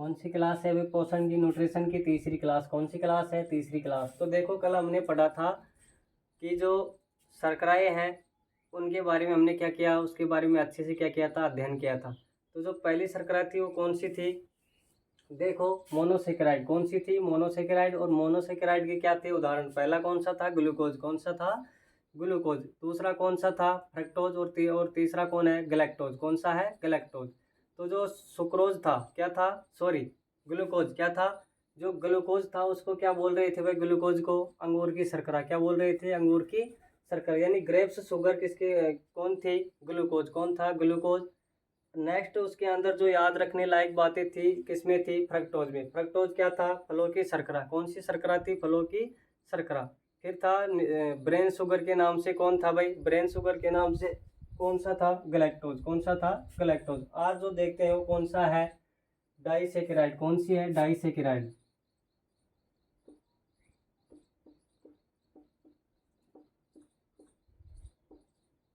कौन सी क्लास है अभी? पोषण की न्यूट्रिशन की तीसरी क्लास। कौन सी क्लास है? तीसरी क्लास। तो देखो कल हमने पढ़ा था कि जो शर्कराएँ हैं उनके बारे में हमने क्या किया, उसके बारे में अच्छे से क्या किया था, अध्ययन किया था। तो जो पहली शर्करा थी वो कौन सी थी? देखो मोनोसेकेराइड। कौन सी थी? मोनोसेकेराइड। और मोनोसेकेराइड के क्या थे उदाहरण? पहला कौन सा था? ग्लूकोज। कौन सा था? ग्लूकोज। दूसरा कौन सा था? फ्रक्टोज। और तीसरा कौन है? गैलेक्टोज। कौन सा है? गैलेक्टोज। तो जो सुक्रोज था क्या था? सॉरी, ग्लूकोज क्या था? जो ग्लूकोज था उसको क्या बोल रहे थे भाई? ग्लूकोज को अंगूर की शर्करा। क्या बोल रहे थे? अंगूर की शर्करा, यानी ग्रेप्स शुगर किसके कौन थी? ग्लूकोज। कौन था? ग्लूकोज। नेक्स्ट उसके अंदर जो याद रखने लायक बातें थी किसमें थी? फ्रक्टोज में। फ्रक्टोज क्या था? फलों की शर्करा। कौन सी शर्करा थी? फलों की शर्करा। फिर था ब्रेन शुगर के नाम से कौन था भाई? ब्रेन शुगर के नाम से कौन सा था? गैलेक्टोज। कौन सा था? गैलेक्टोज। आज जो देखते हैं वो कौन सा है? डाइसेकेराइड। कौन सी है? डाइसेकेराइड।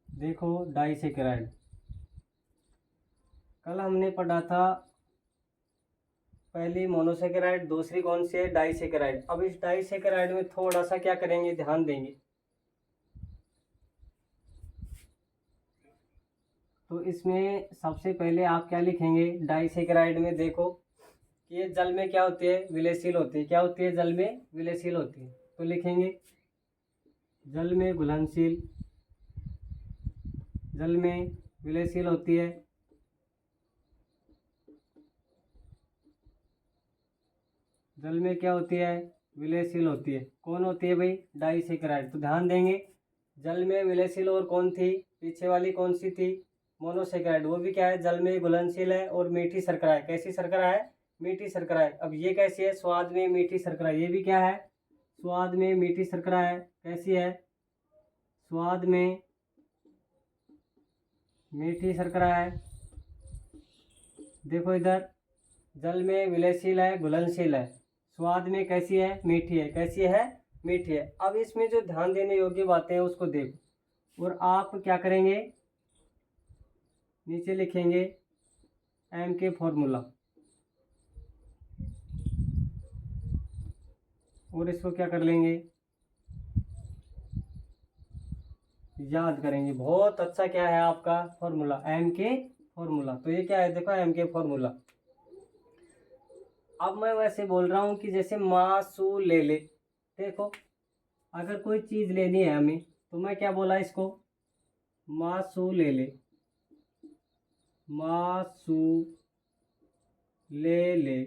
देखो डाइसेकेराइड। कल हमने पढ़ा था पहली मोनोसेकेराइड, दूसरी कौन सी है? डाइसेकेराइड। अब इस डाइसेकेराइड में थोड़ा सा क्या करेंगे, ध्यान देंगे। तो इसमें सबसे पहले आप क्या लिखेंगे डाइसेकेराइड में? देखो कि ये जल में क्या होती है? विलेयशील होती है। क्या होती है? जल में विलेयशील होती है। तो लिखेंगे जल में घुलनशील, जल में विलेयशील होती है। जल में क्या होती है? विलेयशील होती है। कौन होती है भाई? डाइसेकेराइड। तो ध्यान देंगे जल में विलेयशील। और कौन थी पीछे वाली? कौन सी थी? मोनोसेकेराइड। वो भी क्या है? जल में घुलनशील है और मीठी शर्करा है। कैसी शर्करा है? मीठी शर्करा है। अब ये कैसी है? स्वाद में मीठी शर्करा। ये भी क्या है? स्वाद में मीठी शर्करा है। कैसी है? स्वाद में मीठी शर्करा है। देखो इधर, जल में विलेयशील है, घुलनशील है, स्वाद में कैसी है? मीठी है। कैसी है? मीठी है। अब इसमें जो ध्यान देने योग्य बातें हैं उसको देखो और आप क्या करेंगे, नीचे लिखेंगे एम के फॉर्मूला और इसको क्या कर लेंगे, याद करेंगे। बहुत अच्छा क्या है आपका फॉर्मूला? एम के फॉर्मूला। तो ये क्या है? देखो एम के फॉर्मूला। अब मैं वैसे बोल रहा हूँ कि जैसे मासू ले ले। देखो अगर कोई चीज़ लेनी है हमें तो मैं क्या बोला इसको? मासू ले ले। मासू ले ले।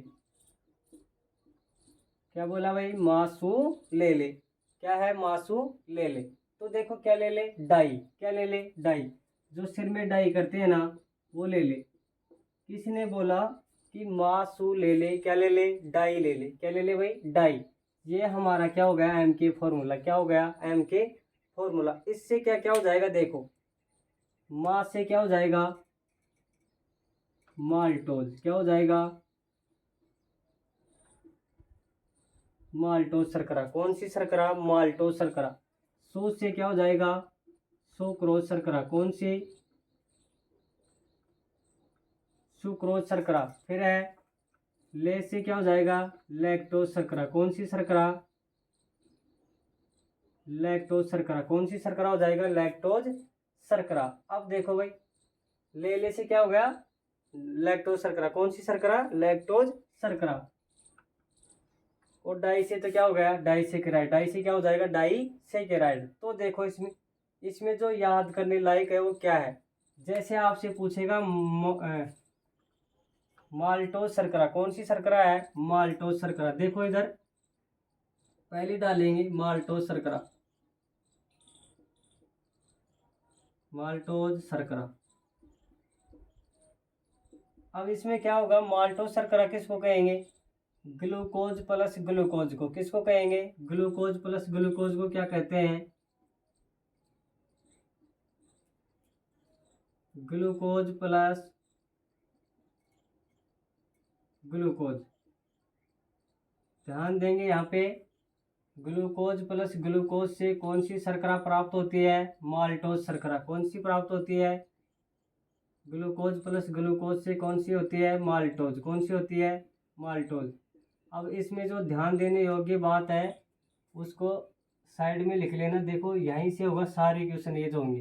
क्या बोला भाई? मासू ले ले। क्या है? मासू ले ले। तो देखो क्या ले ले? डाई। क्या ले ले? डाई। जो सिर में डाई करते हैं ना वो ले ले। किसने बोला कि मासू ले ले? क्या ले ले? डाई ले ले। क्या ले ले भाई? डाई। ये हमारा क्या हो गया? एम के फॉर्मूला। क्या हो गया? एम के फॉर्मूला। इससे क्या क्या हो जाएगा? देखो मास से क्या हो जाएगा? माल्टोज। क्या हो जाएगा? माल्टोज शर्करा। कौन सी शर्करा? माल्टोज शर्करा। सू से क्या हो जाएगा? सुक्रोज शर्करा। कौन सी? सुक्रोज शर्करा। फिर है ले से क्या हो जाएगा? लैक्टोज शर्करा। कौन सी शर्करा? लैक्टोज शर्करा। कौन सी शर्करा हो जाएगा? लैक्टोज शर्करा। अब देखो भाई ले से क्या हो गया? लैक्टोज शर्करा। कौन सी शर्करा? लैक्टोज शर्करा। और डाई से तो क्या हो गया? डाइसेकेराइड। डाई से क्या हो जाएगा? डाइसेकेराइड। तो देखो इसमें इसमें जो याद करने लायक है वो क्या है? जैसे आपसे पूछेगा माल्टोज शर्करा। कौन सी शर्करा है? माल्टोज शर्करा। देखो इधर पहले डालेंगे माल्टोज शर्करा। माल्टोज शर्करा। अब इसमें क्या होगा? माल्टोज शर्करा किसको कहेंगे? ग्लूकोज प्लस ग्लूकोज को। किसको कहेंगे? ग्लूकोज प्लस ग्लूकोज को क्या कहते हैं? Glucose plus glucose. ध्यान देंगे यहाँ पे ग्लूकोज प्लस ग्लूकोज से कौन सी शर्करा प्राप्त होती है? माल्टोज शर्करा। कौन सी प्राप्त होती है? ग्लूकोज प्लस ग्लूकोज से कौन सी होती है? माल्टोज। कौन सी होती है? माल्टोज। अब इसमें जो ध्यान देने योग्य बात है उसको साइड में लिख लेना। देखो यहीं से होगा सारे क्वेश्चन ये जो होंगे।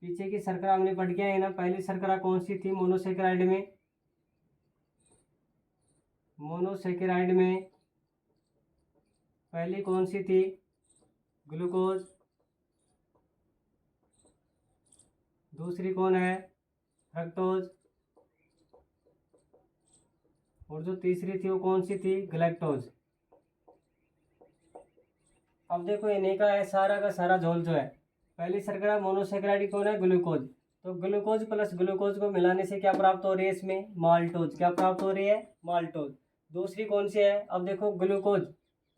पीछे की शर्करा हमने पढ़ के आए ना, पहली शर्करा कौन सी थी मोनोसेकेराइड में? मोनोसेकेराइड में पहली कौन सी थी? ग्लूकोज। दूसरी कौन है? फ्रक्टोज। और जो तीसरी थी वो कौन सी थी? ग्लैक्टोज। अब देखो इन्हीं का है सारा का सारा झोल जो है। पहली शर्करा मोनोसेकेराइड कौन है? ग्लूकोज। तो ग्लूकोज प्लस ग्लूकोज को मिलाने से क्या प्राप्त हो रही है इसमें? माल्टोज। क्या प्राप्त हो रही है? माल्टोज। दूसरी कौन सी है? अब देखो ग्लूकोज।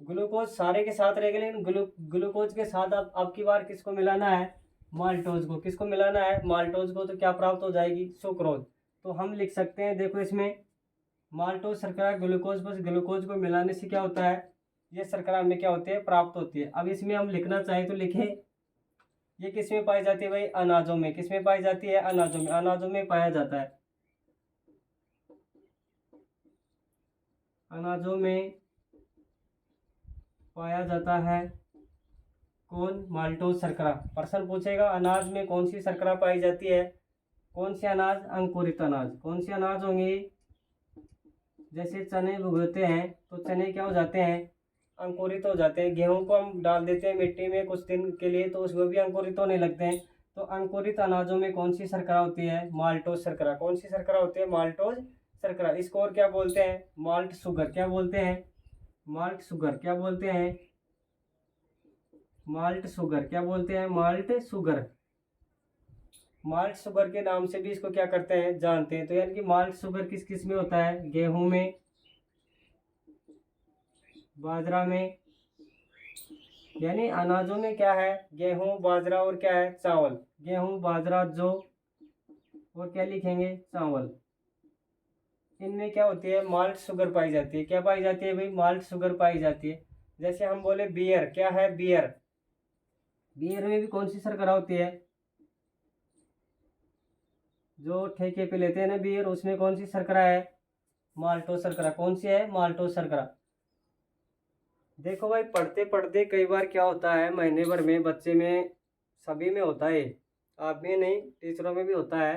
ग्लूकोज सारे के साथ रहेगा, लेकिन ग्लूकोज के साथ अब की बार किसको मिलाना है? माल्टोज को। किसको मिलाना है? माल्टोज को। तो क्या प्राप्त हो जाएगी? सुक्रोज। तो हम लिख सकते हैं देखो इसमें माल्टोज शर्करा ग्लूकोज प्लस ग्लूकोज को मिलाने से क्या होता है? ये शर्करा हमें क्या होती है? प्राप्त होती है। अब इसमें हम लिखना चाहें तो लिखें। ये किस में पाई जाती है भाई? अनाजों में। किस में पाई जाती है? अनाजों में। अनाजों में पाया जाता है। अनाजों में पाया जाता है कौन? माल्टोज शर्करा। प्रश्न पूछेगा अनाज में कौन सी शर्करा पाई जाती है? कौन से अनाज? अंकुरित अनाज। कौन से अनाज होंगे? जैसे चने भुगोते हैं तो चने क्या हो जाते हैं? अंकुरित हो जाते हैं। गेहूं को हम डाल देते हैं मिट्टी में कुछ दिन के लिए तो उसमें भी अंकुरित होने लगते हैं। तो अंकुरित अनाजों में कौन सी शर्करा होती है? माल्टोज शर्करा। कौन सी शर्करा होती है? माल्टोज शर्करा। इसको और क्या बोलते हैं? Malt sugar. क्या बोलते हैं? Malt sugar. क्या बोलते हैं? Malt sugar. क्या बोलते हैं? Malt sugar. माल्ट शुगर के नाम से भी इसको क्या करते हैं? जानते हैं। तो यानी कि माल्ट शुगर किस किस में होता है? गेहूं में, बाजरा में। यानी अनाजों में क्या है? गेहूं, बाजरा और क्या है? चावल। गेहूं, बाजरा, जौ और क्या लिखेंगे? चावल। इनमें क्या होती है? माल्ट शुगर पाई जाती है। क्या पाई जाती है भाई? माल्ट शुगर पाई जाती है। जैसे हम बोले बियर। क्या है? बियर। बियर में भी कौन सी शर्करा होती है? जो ठेके पे लेते हैं ना बियर, उसमें कौन सी शर्करा है? माल्टोज शर्करा। कौन सी है? माल्टोज शर्करा। देखो भाई पढ़ते पढ़ते कई बार क्या होता है महीने भर में बच्चे में, सभी में होता है, आप में नहीं टीचरों में भी होता है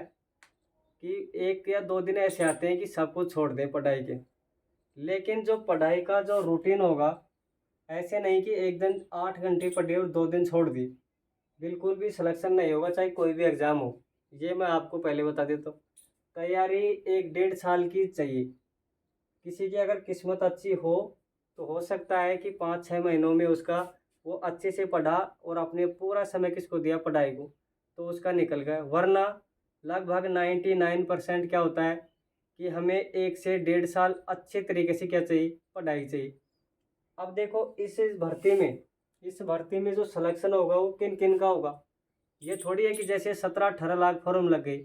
कि 1 या 2 दिन ऐसे आते हैं कि सब कुछ छोड़ दें पढ़ाई के। लेकिन जो पढ़ाई का जो रूटीन होगा, ऐसे नहीं कि एक दिन 8 घंटे पढ़े और 2 दिन छोड़ दी, बिल्कुल भी सिलेक्शन नहीं होगा चाहे कोई भी एग्ज़ाम हो। ये मैं आपको पहले बता देता हूँ। तैयारी 1 डेढ़ साल की चाहिए। किसी की अगर किस्मत अच्छी हो तो हो सकता है कि 5 6 महीनों में उसका वो अच्छे से पढ़ा और अपने पूरा समय किसको दिया? पढ़ाई को, तो उसका निकल गया। वरना लगभग 99% क्या होता है कि हमें 1 से 1.5 साल अच्छे तरीके से क्या चाहिए? पढ़ाई चाहिए। अब देखो इस भर्ती में जो सिलेक्शन होगा वो किन किन का होगा? ये थोड़ी है कि जैसे 17 18 लाख फॉर्म लग गई,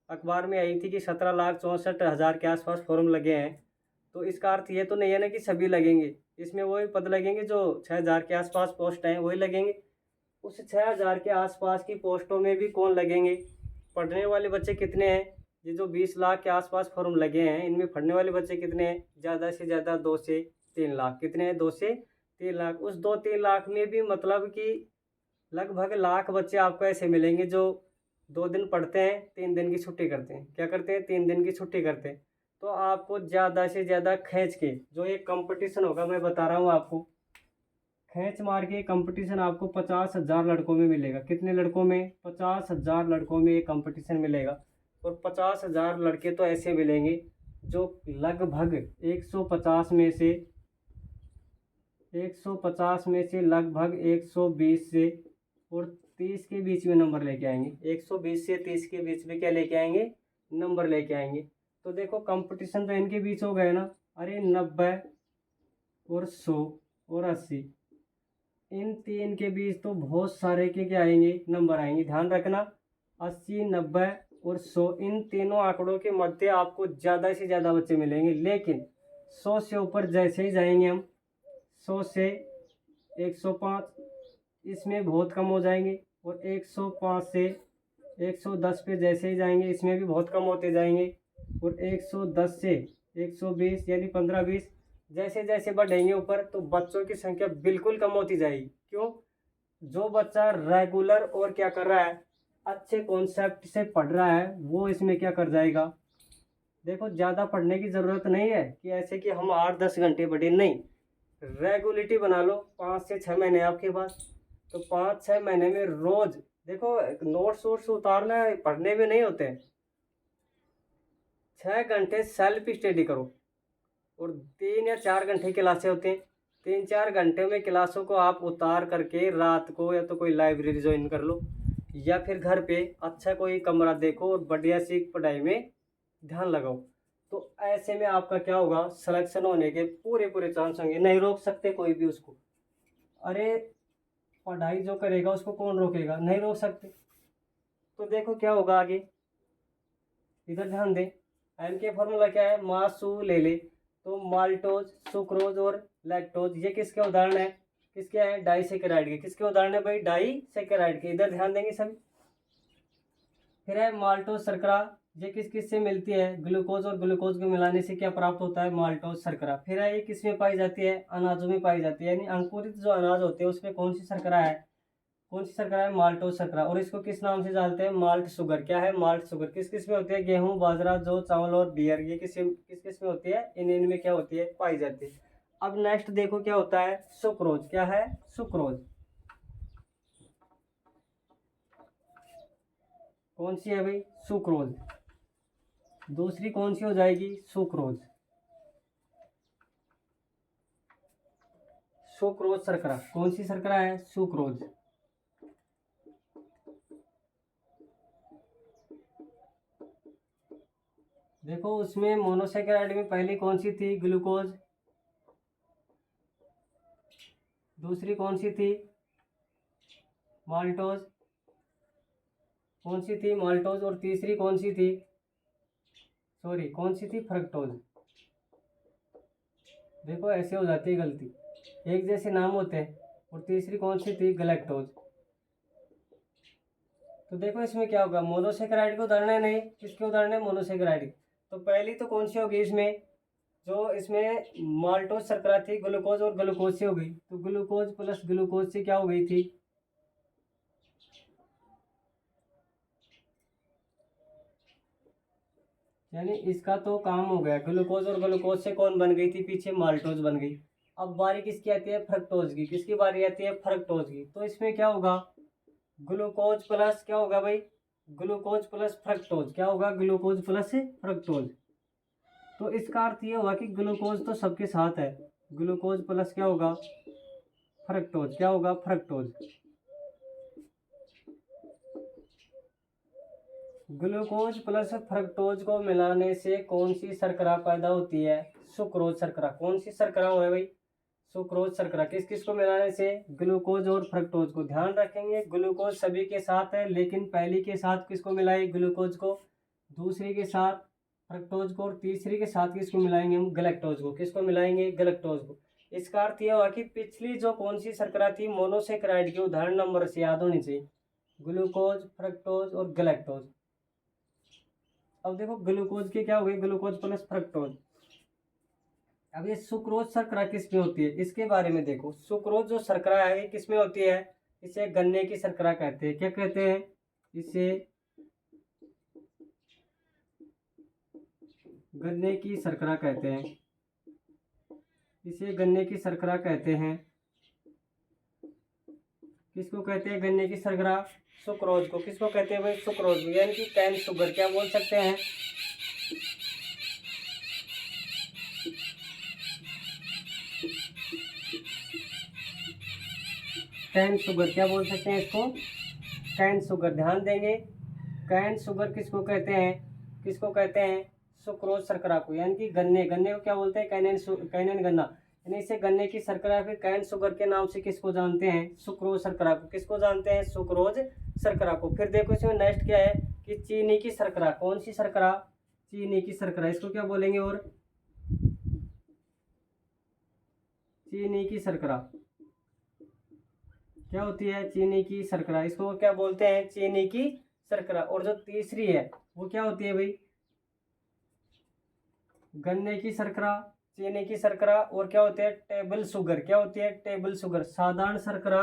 अखबार में आई थी कि 17,64,000 के आसपास फॉर्म लगे हैं। तो इसका अर्थ ये तो नहीं है ना कि सभी लगेंगे। इसमें वही पद लगेंगे जो 6,000 के आसपास पोस्ट हैं वही लगेंगे। उस 6,000 के आसपास की पोस्टों में भी कौन लगेंगे? पढ़ने वाले बच्चे कितने हैं? ये जो 20 लाख के आसपास फॉर्म लगे हैं इनमें पढ़ने वाले बच्चे कितने हैं? ज़्यादा से ज़्यादा 2 से 3 लाख। कितने हैं? 2 से 3 लाख। उस 2 3 लाख में भी मतलब कि लगभग लाख बच्चे आपको ऐसे मिलेंगे जो 2 दिन पढ़ते हैं, 3 दिन की छुट्टी करते हैं। क्या करते हैं? 3 दिन की छुट्टी करते हैं। तो आपको ज़्यादा से ज़्यादा खींच के जो ये कंपटीशन होगा, मैं बता रहा हूँ आपको, खींच मार के कंपटीशन आपको 50,000 लड़कों में मिलेगा। कितने लड़कों में? 50,000 लड़कों में ये कंपटीशन मिलेगा। और 50,000 लड़के तो ऐसे मिलेंगे जो लगभग 150 में से लगभग 120 से और 30 के बीच में नंबर लेके आएंगे। 120 से 30 के बीच में क्या लेके आएंगे? नंबर लेके आएंगे। तो देखो कंपटीशन तो इनके बीच हो गए ना। अरे 90 और 100 और 80, इन तीन के बीच तो बहुत सारे के क्या आएंगे? नंबर आएंगे। ध्यान रखना 80 90 और 100 इन तीनों आंकड़ों के मध्य आपको ज़्यादा से ज़्यादा बच्चे मिलेंगे। लेकिन 100 से ऊपर जैसे ही जाएंगे हम, 100 से 105, इसमें बहुत कम हो जाएंगे। और 105 से 110 पे जैसे ही जाएंगे इसमें भी बहुत कम होते जाएंगे। और 110 से 120 यानी 15-20 जैसे जैसे बढ़ेंगे ऊपर तो बच्चों की संख्या बिल्कुल कम होती जाएगी। क्यों? जो बच्चा रेगुलर और क्या कर रहा है, अच्छे कॉन्सेप्ट से पढ़ रहा है, वो इसमें क्या कर जाएगा। देखो ज़्यादा पढ़ने की ज़रूरत नहीं है कि ऐसे कि हम 8-10 घंटे पढ़े, नहीं। रेगुलरिटी बना लो, 5 से 6 महीने आपके पास, तो 5-6 महीने में रोज़ देखो नोट्स वोट्स उतारना पढ़ने में नहीं होते हैं। 6 घंटे सेल्फ स्टडी करो और 3 या 4 घंटे क्लासें होती हैं। 3-4 घंटे में क्लासों को आप उतार करके रात को या तो कोई लाइब्रेरी ज्वाइन कर लो या फिर घर पे अच्छा कोई कमरा देखो और बढ़िया सी पढ़ाई में ध्यान लगाओ। तो ऐसे में आपका क्या होगा, सिलेक्शन होने के पूरे पूरे चांस होंगे। नहीं रोक सकते कोई भी उसको। अरे पढ़ाई जो करेगा उसको कौन रोकेगा, नहीं रोक सकते। तो देखो क्या होगा आगे, इधर ध्यान दें। एम के फॉर्मूला क्या है, मासू ले ले तो माल्टोज, सुक्रोज और लैक्टोज, ये किसके उदाहरण है, किसके हैं, डाइसेकेराइड के। किसके उदाहरण है भाई, डाइसेकेराइड के। इधर ध्यान देंगे सभी। फिर है माल्टोज शर्करा, ये किस किस से मिलती है, ग्लूकोज और ग्लूकोज को मिलाने से क्या प्राप्त होता है, माल्टोज शर्करा। फिर है ये किस में पाई जाती है, अनाजों में पाई जाती है, यानी अंकुरित जो अनाज होते हैं उसमें कौन सी शर्करा है, कौन सी शर्करा है, माल्टोज शर्करा। और इसको किस नाम से जानते हैं, माल्ट शुगर। क्या है, माल्ट शुगर। किस किस में होती है, गेहूं, बाजरा, जौ, चावल और बियर, ये किस किस में होती है, इनमें क्या होती है, पाई जाती है। अब नेक्स्ट देखो क्या होता है, सुक्रोज। क्या है, सुक्रोज। कौन सी है भाई, सुक्रोज। दूसरी कौन सी हो जाएगी, सुक्रोज। सुक्रोज शर्करा, कौन सी शर्करा है, सुक्रोज। देखो उसमें मोनोसेकेराइड में पहली कौन सी थी, ग्लूकोज। दूसरी कौन सी थी, माल्टोज। कौन सी थी, माल्टोज। और तीसरी कौन सी थी, सॉरी कौन सी थी, फ्रक्टोज। देखो ऐसे हो जाती है गलती, एक जैसे नाम होते हैं। और तीसरी कौन सी थी, गलैक्टोज। तो देखो इसमें क्या होगा, मोनोसेकेराइड के उदाहरण है, नहीं किसके उदाहरण है, मोनोसेकेराइड। तो पहली तो कौन सी होगी इसमें, जो इसमें माल्टोज शर्करा थी, ग्लूकोज और ग्लूकोज से हो गई। तो ग्लूकोज प्लस ग्लूकोज से क्या हो गई थी, यानी इसका तो काम हो गया। ग्लूकोज और ग्लूकोज से कौन बन गई थी पीछे, माल्टोज बन गई। अब बारी किसकी आती है, फ्रक्टोज की। किसकी बारी आती है, फ्रक्टोज की। तो इसमें क्या होगा, ग्लूकोज प्लस क्या होगा भाई, ग्लूकोज प्लस फ्रक्टोज। क्या होगा, ग्लूकोज प्लस फ्रक्टोज। तो इसका अर्थ ये हुआ कि ग्लूकोज तो सबके साथ है, ग्लूकोज प्लस क्या होगा, फ्रक्टोज। क्या होगा, फ्रक्टोज। ग्लूकोज प्लस फ्रक्टोज को मिलाने से कौन सी शर्करा पैदा होती है, सुक्रोज शर्करा। कौन सी शर्करा हो है भाई, सुक्रोज शर्करा। किस किस को मिलाने से, ग्लूकोज और फ्रक्टोज को। ध्यान रखेंगे ग्लूकोज सभी के साथ है, लेकिन पहली के साथ किसको मिलाए, ग्लूकोज को। दूसरी के साथ फ्रक्टोज को। और तीसरी के साथ किसको मिलाएंगे हम, गलेक्टोज को। किसको मिलाएंगे, गलेक्टोज को। इसका अर्थ यह हुआ कि पिछली जो कौन सी शर्करा थी, मोनोसेक्राइड के उदाहरण नंबर से याद होनी चाहिए, ग्लूकोज, फ्रक्टोज और गलेक्टोज। अब देखो ग्लूकोज के क्या हो गए, ग्लूकोज प्लस फ्रक्टोज। अब ये सुक्रोज शर्करा किस में होती है, इसके बारे में देखो। सुक्रोज जो शर्करा है ये किस में होती है, इसे गन्ने की शर्करा कहते हैं। क्या कहते हैं, इसे गन्ने की शर्करा कहते हैं। इसे गन्ने की शर्करा कहते हैं। किसको कहते हैं, गन्ने की शर्करा, सुक्रोज को। किसको कहते हैं भाई, सुक्रोज को, यानी कि कैन शुगर। क्या बोल सकते हैं, कैन शुगर। क्या बोल सकते हैं इसको, कैन शुगर। ध्यान देंगे, कैन शुगर किसको कहते हैं, किसको कहते हैं, सुक्रोज शर्करा को। यानी कि गन्ने, गन्ने को क्या बोलते हैं, कैनेन गन्ना। यानी इसे गन्ने की शर्करा फिर कैन शुगर के नाम से किसको जानते हैं, सुक्रोज शर्करा को। किसको जानते हैं, सुक्रोज शर्करा को। फिर देखो इसमें नेक्स्ट क्या है कि चीनी की शर्करा। कौन सी शर्करा, चीनी की शर्करा। इसको क्या बोलेंगे, और चीनी की शर्करा क्या होती है, चीनी की शर्करा। इसको क्या बोलते हैं, चीनी की शर्करा। और जो तीसरी है वो क्या होती है भाई, गन्ने की शर्करा, चीनी की शर्करा, और क्या होती है टेबल शुगर। क्या होती है टेबल शुगर, साधारण शर्करा,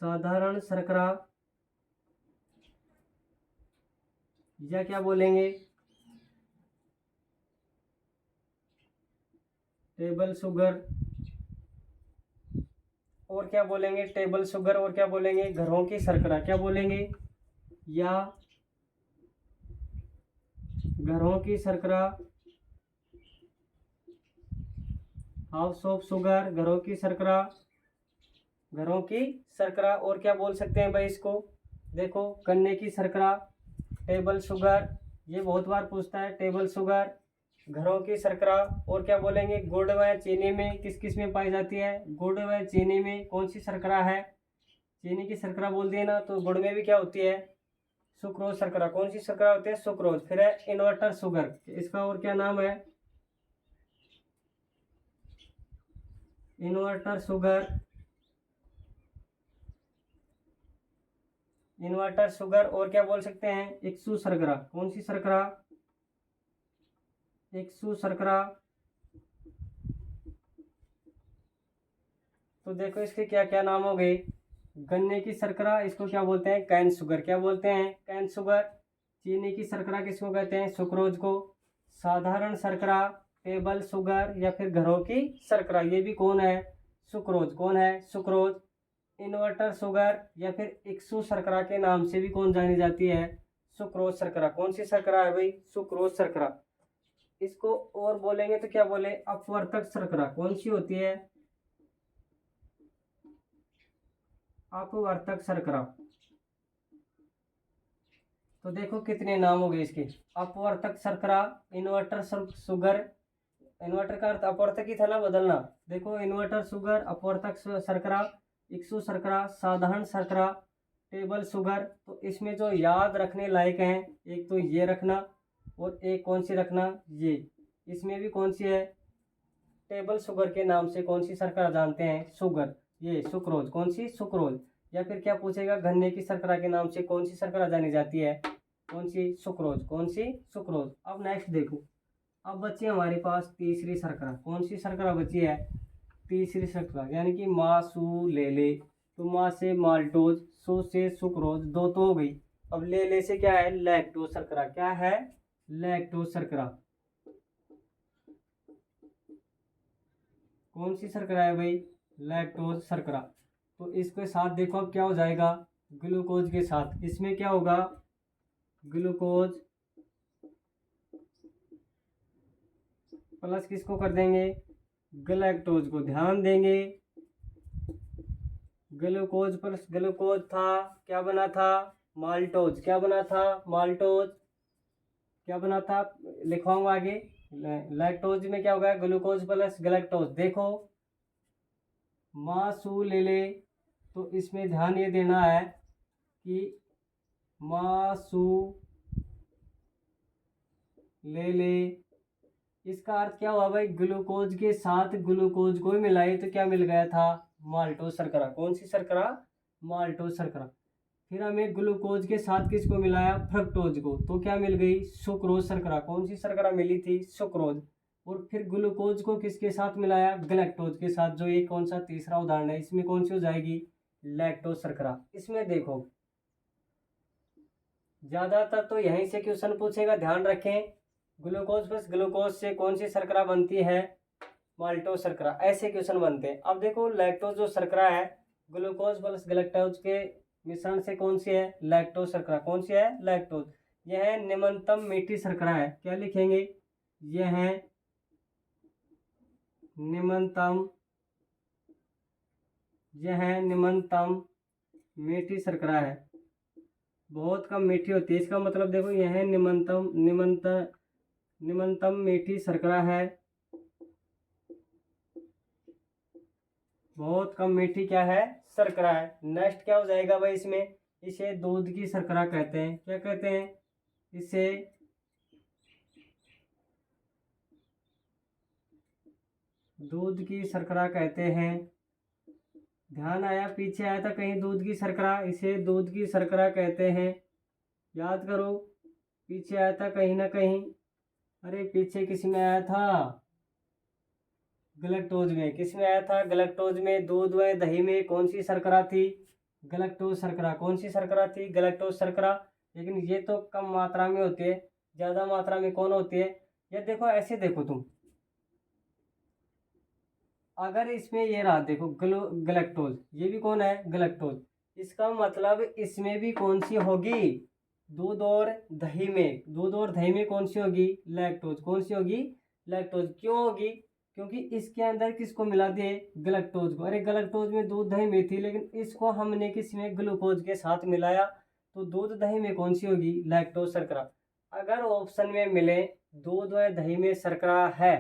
साधारण शर्करा, या क्या बोलेंगे टेबल शुगर, और क्या बोलेंगे टेबल शुगर, और क्या बोलेंगे घरों की शर्करा। क्या बोलेंगे, या घरों की शर्करा, हाउस ऑफ शुगर, घरों की शर्करा, घरों की शर्करा। और क्या बोल सकते हैं भाई इसको, देखो गन्ने की शर्करा, टेबल शुगर, ये बहुत बार पूछता है टेबल शुगर, घरों की शर्करा। और क्या बोलेंगे गुड़ व चीनी में किस किस में पाई जाती है, गुड़ व चीनी में कौन सी शर्करा है, चीनी की शर्करा बोल दिए ना, तो गुड़ में भी क्या होती है सुक्रोज शर्करा। कौन सी शर्करा होती है सुक्रोज। फिर है इन्वर्टर शुगर, इसका और क्या नाम है इन्वर्टर शुगर, इन्वर्टर शुगर। और क्या बोल सकते हैं इक्सू शर्करा। कौन सी शर्करा, इक्सू शर्करा। तो देखो इसके क्या क्या नाम हो गए, गन्ने की शर्करा इसको क्या बोलते हैं कैन शुगर। क्या बोलते हैं कैन शुगर। चीनी की शर्करा किसको कहते हैं सुक्रोज को। साधारण शर्करा टेबल शुगर, या फिर घरों की शर्करा, ये भी कौन है सुक्रोज। कौन है सुक्रोज। इन्वर्टर शुगर या फिर इक्सू शर्करा के नाम से भी कौन जानी जाती है सुक्रोज शर्करा। कौन सी शर्करा है भाई सुक्रोज शर्करा। इसको और बोलेंगे तो क्या बोले अपवर्तक शर्करा। कौन सी होती है अपवर्तक शर्करा। तो देखो कितने नाम हो गए इसके, अपवर्तक शर्करा, इन्वर्टर शुगर, इन्वर्टर का अर्थ अपवर्तक ही था ना बदलना। देखो इन्वर्टर शुगर, अपवर्तक शर्करा, इक्सू शर्करा, साधारण शर्करा, टेबल शुगर। तो इसमें जो याद रखने लायक हैं एक तो ये रखना, और एक कौन सी रखना ये। इसमें भी कौन सी है टेबल शुगर के नाम से कौन सी शर्करा जानते हैं शुगर, ये सुक्रोज। कौन सी सुक्रोज। या फिर क्या पूछेगा गन्ने की शर्करा के नाम से कौन सी शर्करा जानी जाती है, कौन सी सुक्रोज। कौन सी सुक्रोज। अब नेक्स्ट देखो, अब बची हमारे पास तीसरी शर्करा। कौन सी शर्करा बची है तीसरी शर्करा, यानी कि मा सू ले ले। तो मा से माल्टोज, सू से सुक्रोज, दो तो हो गई। अब ले से क्या है लैक्टोज शर्करा। क्या है लैक्टोज शर्करा। कौन सी शर्करा है भाई लैक्टोज शर्करा। तो इसके साथ देखो अब क्या हो जाएगा ग्लूकोज के साथ, इसमें क्या होगा ग्लूकोज प्लस किसको कर देंगे गलैक्टोज को। ध्यान देंगे ग्लूकोज प्लस ग्लूकोज था क्या बना था माल्टोज। क्या बना था माल्टोज। क्या बना था लिखवाऊंगा आगे। लैक्टोज में क्या होगा ग्लूकोज प्लस गलैक्टोज। देखो मासू ले ले, तो इसमें ध्यान ये देना है कि मासू ले ले, इसका अर्थ क्या हुआ भाई ग्लूकोज के साथ ग्लूकोज को ही मिलाए तो क्या मिल गया था माल्टोज शर्करा। कौन सी शर्करा माल्टोज शर्करा। फिर हमें ग्लूकोज के साथ किसको मिलाया फ्रक्टोज को, तो क्या मिल गई सुक्रोज शर्करा। कौन सी शर्करा मिली थी सुक्रोज। और फिर ग्लूकोज को किसके साथ मिलाया गलैक्टोज के साथ, जो ये कौन सा तीसरा उदाहरण है इसमें कौन सी हो जाएगी लैक्टोज शर्करा। इसमें देखो ज्यादातर तो यहीं से क्वेश्चन पूछेगा, ध्यान रखें ग्लूकोज प्लस ग्लूकोज से कौन सी शर्करा बनती है माल्टोज शर्करा, ऐसे क्वेश्चन बनते हैं। अब देखो लैक्टोज जो शर्करा है ग्लूकोज प्लस गलैक्टोज के मिश्रण से कौन सी है लैक्टोज शर्करा। कौन सी है लैक्टोज। यह है निम्नतम मीठी शर्करा है। क्या लिखेंगे यह है निम्नतम, यह है निम्नतम मीठी शर्करा है, बहुत कम मीठी होती है। इसका मतलब देखो यह है निम्नतम मीठी शर्करा है, बहुत कम मीठी क्या है शर्करा है। नेक्स्ट क्या हो जाएगा भाई इसमें, इसे दूध की शर्करा कहते हैं। क्या कहते हैं इसे दूध की शर्करा कहते हैं। ध्यान आया पीछे आया था कहीं दूध की शर्करा, इसे दूध की शर्करा कहते हैं। याद करो पीछे आया था कहीं ना कहीं। अरे पीछे किस में आया था? गलैक्टोज में। किस में आया था? गलैक्टोज में। दूध व दही में कौन सी शर्करा थी? गलैक्टोज शर्करा। कौन सी शर्करा थी? गलैक्टोज शर्करा। लेकिन ये तो कम मात्रा में होती है, ज़्यादा मात्रा में कौन होती है? ये देखो, ऐसे देखो तुम, अगर इसमें ये रहा देखो गलैक्टोज, ये भी कौन है? गलैक्टोज। इसका मतलब इसमें भी कौन सी होगी? दूध और दही में। दूध और दही में कौन सी होगी? लैक्टोज। कौन सी होगी? लैक्टोज। क्यों होगी? क्योंकि इसके अंदर किसको मिला दिए? गलैक्टोज को। अरे गलैक्टोज में दूध दही में थी, लेकिन इसको हमने किस में? ग्लूकोज के साथ मिलाया, तो दूध दही में कौन सी होगी? लैक्टोज शर्करा। अगर ऑप्शन में मिले दूध व दही में शर्करा है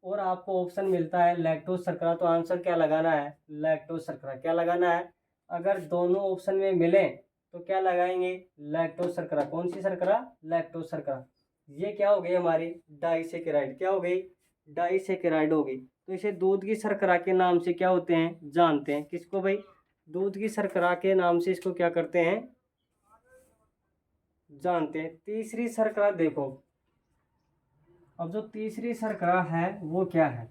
और आपको ऑप्शन मिलता है लैक्टोज शर्करा, तो आंसर क्या लगाना है? लैक्टोज शर्करा। क्या लगाना है? अगर दोनों ऑप्शन में मिले तो क्या लगाएंगे? लैक्टोज शर्करा। कौन सी शर्करा? लैक्टोज शर्करा। ये क्या हो गई हमारी? डाइसेकेराइड। क्या हो गई? डाइसेकेराइड हो गई। तो इसे दूध की शर्करा के नाम से क्या होते हैं? जानते हैं। किसको भाई? दूध की शर्करा के नाम से इसको क्या करते हैं? जानते हैं। तीसरी शर्करा देखो, अब जो तीसरी शर्करा है वो क्या है?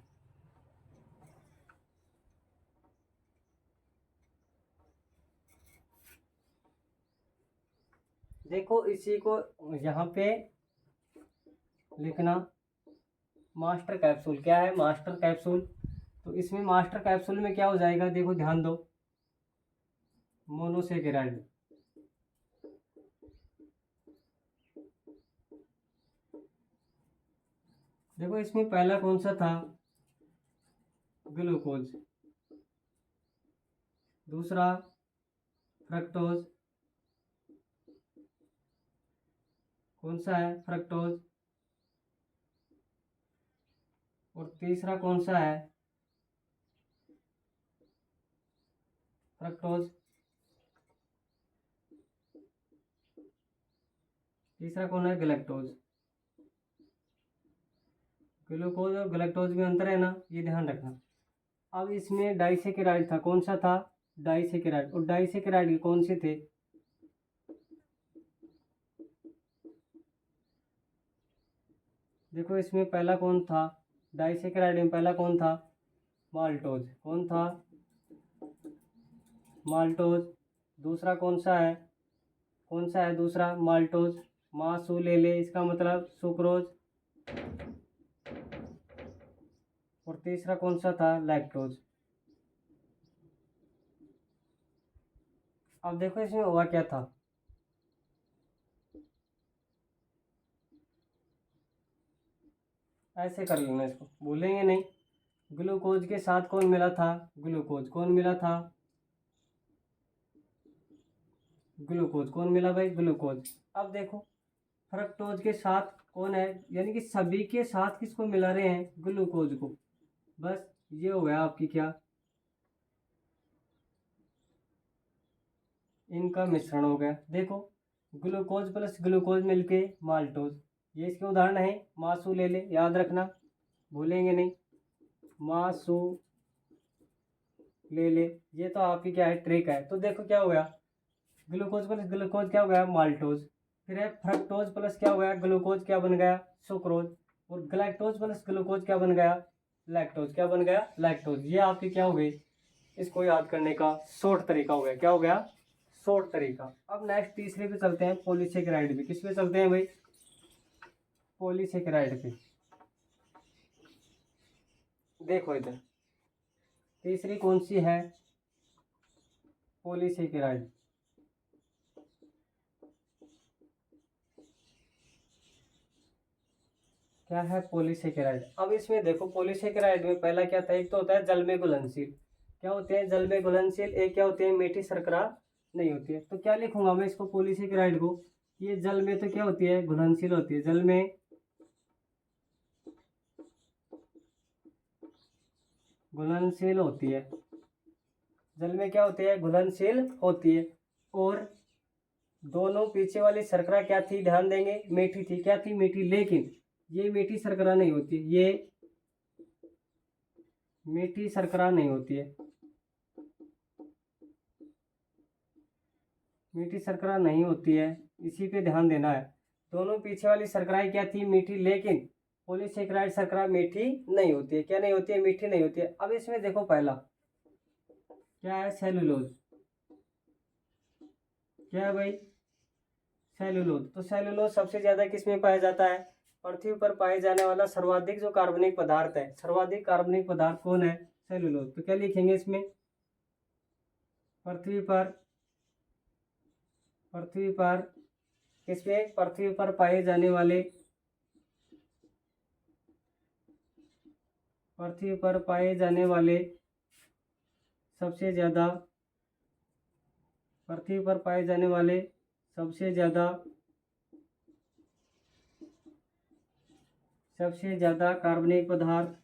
देखो इसी को यहाँ पे लिखना, मास्टर कैप्सूल। क्या है? Master capsule. तो इसमें मास्टर कैप्सूल में क्या हो जाएगा? देखो ध्यान दो, मोनोसेकेराइड। देखो इसमें पहला कौन सा था? ग्लूकोज। दूसरा फ्रक्टोज। कौन सा है? फ्रक्टोज। और तीसरा कौन सा है? फ्रक्टोज। तीसरा कौन है? गलैक्टोज। ग्लूकोज और गलैक्टोज में अंतर है ना, ये ध्यान रखना। अब इसमें डाइसेकेराइड था, कौन सा था? डाइसेकेराइड। और डाइसेकेराइड कौन से थे? देखो इसमें पहला कौन था? डाइसेकेराइड में पहला कौन था? माल्टोज। कौन था? माल्टोज। दूसरा कौन सा है? कौन सा है दूसरा? माल्टोज। मासू ले ले, इसका मतलब सुक्रोज। और तीसरा कौन सा था? लैक्टोज। अब देखो इसमें हुआ क्या था? ऐसे कर लेना, इसको भूलेंगे नहीं। ग्लूकोज के साथ कौन मिला था? ग्लूकोज। कौन मिला था? ग्लूकोज। कौन मिला भाई? ग्लूकोज। अब देखो फ्रक्टोज के साथ कौन है? यानी कि सभी के साथ किसको मिला रहे हैं? ग्लूकोज को। बस ये हो गया आपकी क्या? इनका मिश्रण हो गया। देखो ग्लूकोज प्लस ग्लूकोज मिलके माल्टोज। ये इसके उदाहरण है। मासू ले ले, याद रखना, भूलेंगे नहीं। मासू ले ले, ये तो आपकी क्या है? ट्रिक है। तो देखो क्या हो गया? ग्लूकोज प्लस ग्लूकोज क्या हो गया? माल्टोज। फिर है फ्रक्टोज प्लस क्या हो गया? ग्लूकोज, क्या बन गया? सुक्रोज। और ग्लैक्टोज प्लस ग्लूकोज क्या बन गया? लैक्टोज। क्या बन गया? लैक्टोज। ये आपकी क्या हो गई? इसको याद करने का शॉर्ट तरीका हो गया। क्या हो गया? शॉर्ट तरीका। अब नेक्स्ट तीसरे पे चलते हैं, पॉलीसेकेराइड पे। किस पे चलते हैं भाई? पॉलीसेकेराइड पे। देखो इधर तीसरी कौन सी है? पॉलीसेकेराइड। क्या है? पॉलीसेकेराइड। अब इसमें देखो पॉलीसेकेराइड में पहला क्या था? एक तो होता है जल में घुलनशील। क्या होते हैं? जल में घुलनशील। एक क्या होते हैं? मीठी शर्करा नहीं होती है। तो क्या लिखूंगा मैं इसको? पॉलीसेकेराइड को, ये जल में तो क्या होती है? घुलनशील होती है। जल में घुलनशील होती है। जल में क्या होती है? घुलनशील होती है। और दोनों पीछे वाली शर्करा क्या थी? ध्यान देंगे, मीठी थी। क्या थी? मीठी। लेकिन ये मीठी शर्करा नहीं होती, ये मीठी शर्करा नहीं होती है। मीठी शर्करा नहीं होती है, इसी पे ध्यान देना है। दोनों पीछे वाली शर्कराएं क्या थी, मीठी, लेकिन पॉलीसेकेराइड शर्करा मीठी नहीं होती है। क्या नहीं होती है, मीठी नहीं होती है। अब इसमें देखो पहला क्या है, सेलुलोज। क्या है भाई, सेलुलोज। तो सेलुलोज सबसे ज्यादा किस में पाया जाता है, पृथ्वी पर पाए जाने वाला सर्वाधिक जो कार्बनिक पदार्थ है, सर्वाधिक कार्बनिक पदार्थ कौन है, सेलुलोज। तो क्या लिखेंगे इसमें, पृथ्वी पर, पृथ्वी पर किसमें, पृथ्वी पर पाए जाने वाले, पृथ्वी पर पाए जाने वाले सबसे ज्यादा, पृथ्वी पर पाए जाने वाले सबसे ज्यादा, सबसे ज्यादा कार्बनिक पदार्थ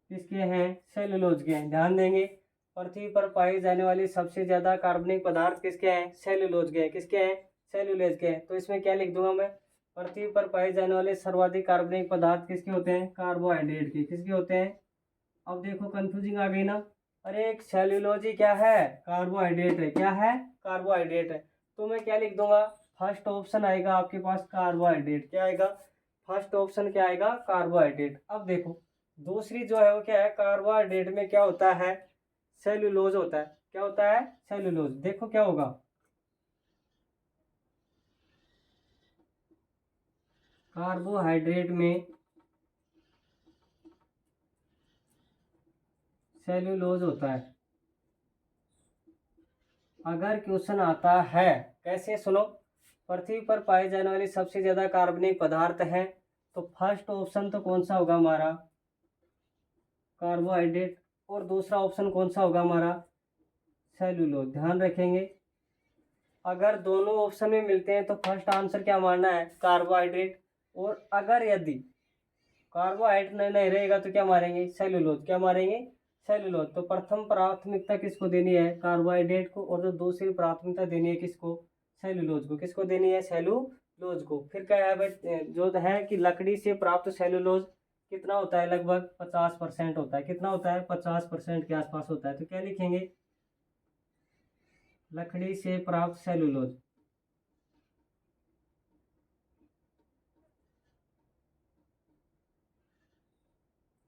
किसके हैं, सेलुलोज के हैं। ध्यान देंगे, पृथ्वी पर पाए जाने वाले सबसे ज्यादा कार्बनिक पदार्थ किसके हैं, सेलुलोज के हैं। किसके हैं, सेलुलोज के हैं। तो इसमें क्या लिख दूंगा मैं, पृथ्वी पर पाए जाने वाले सर्वाधिक कार्बनिक पदार्थ किसके होते हैं, कार्बोहाइड्रेट के। किसके होते हैं। अब देखो कंफ्यूजिंग आ गई ना, अरे एक सेल्यूलोज ही क्या है, कार्बोहाइड्रेट है। क्या है, कार्बोहाइड्रेट है। तो मैं क्या लिख दूंगा, फर्स्ट ऑप्शन आएगा आपके पास कार्बोहाइड्रेट। क्या आएगा, फर्स्ट ऑप्शन क्या आएगा, कार्बोहाइड्रेट। अब देखो दूसरी जो है वो क्या है, कार्बोहाइड्रेट में क्या होता है, सेल्यूलोज होता है। क्या होता है, सेल्यूलोज। देखो क्या होगा, कार्बोहाइड्रेट में सेल्यूलोज होता है। अगर क्वेश्चन आता है कैसे, सुनो, पृथ्वी पर पाए जाने वाले सबसे ज्यादा कार्बनिक पदार्थ हैं, तो फर्स्ट ऑप्शन तो कौन सा होगा हमारा, कार्बोहाइड्रेट। और दूसरा ऑप्शन कौन सा होगा हमारा, सेल्यूलोज। ध्यान रखेंगे, अगर दोनों ऑप्शन में मिलते हैं तो फर्स्ट आंसर क्या मानना है, कार्बोहाइड्रेट। और अगर यदि कार्बोहाइड्रेट नहीं रहेगा तो क्या मारेंगे, सेल्यूलोज। क्या मारेंगे, सेल्यूलोज। तो प्रथम प्राथमिकता किसको देनी है, कार्बोहाइड्रेट को। और जो दूसरी प्राथमिकता देनी है किसको, सेल्यूलोज को। किसको देनी है, सेल्यूलोज को। फिर क्या है भाई, जो है कि लकड़ी से प्राप्त सेल्यूलोज कितना होता है, लगभग 50% होता है। कितना होता है, 50% के आसपास होता है। तो क्या लिखेंगे, लकड़ी से प्राप्त सेल्यूलोज